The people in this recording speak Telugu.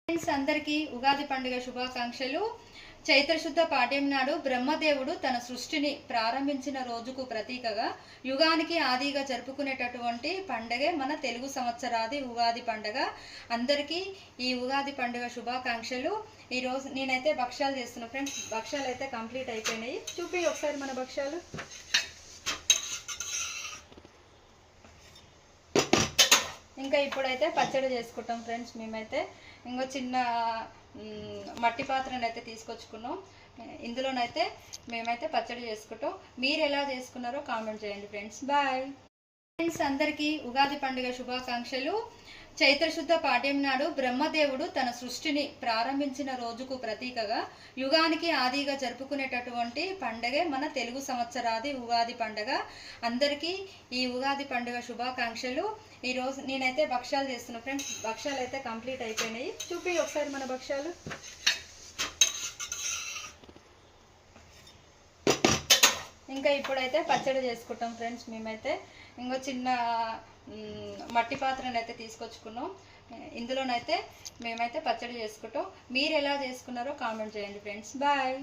ఫ్రెండ్స్ అందరికీ ఉగాది పండుగ శుభాకాంక్షలు. చైత్రశుద్ధ పాడ్యం నాడు బ్రహ్మదేవుడు తన సృష్టిని ప్రారంభించిన రోజుకు ప్రతీకగా యుగానికి ఆదిగా జరుపుకునేటటువంటి పండగే మన తెలుగు సంవత్సరాది ఉగాది పండగ. అందరికీ ఈ ఉగాది పండుగ శుభాకాంక్షలు. ఈరోజు నేనైతే భక్ష్యాలు చేస్తున్నా ఫ్రెండ్స్. భక్ష్యాలు అయితే కంప్లీట్ అయిపోయినాయి. చూపి ఒకసారి మన భక్ష్యాలు. ఇంకా ఇప్పుడైతే పచ్చడి చేసుకుంటాం ఫ్రెండ్స్. మేమైతే ఇంకో చిన్న మట్టి పాత్రను అయితే తీసుకొచ్చుకున్నాం. ఇందులోనైతే మేమైతే పచ్చడి చేసుకుంటాం. మీరు ఎలా చేసుకున్నారో కామెంట్ చేయండి ఫ్రెండ్స్. బాయ్ ఫ్రెండ్స్ అందరికీ ఉగాది పండుగ శుభాకాంక్షలు. చైత్రశుద్ధ పాడ్యం నాడు బ్రహ్మదేవుడు తన సృష్టిని ప్రారంభించిన రోజుకు ప్రతీకగా యుగానికి ఆదిగా జరుపుకునేటటువంటి పండగే మన తెలుగు సంవత్సరాది ఉగాది పండగ. అందరికీ ఈ ఉగాది పండుగ శుభాకాంక్షలు. ఈరోజు నేనైతే భక్ష్యాలు చేస్తున్నా ఫ్రెండ్స్. భక్ష్యాలు అయితే కంప్లీట్ అయిపోయినాయి. చూపి ఒకసారి మన భక్ష్యాలు. ఇంకా ఇప్పుడైతే పచ్చడి చేసుకుంటాం ఫ్రెండ్స్. మేమైతే ఇంకో చిన్న మట్టి పాత్రను అయితే తీసుకొచ్చుకున్నాం. ఇందులోనైతే మేమైతే పచ్చడి చేసుకుంటాం. మీరు ఎలా చేసుకున్నారో కామెంట్ చేయండి ఫ్రెండ్స్. బాయ్.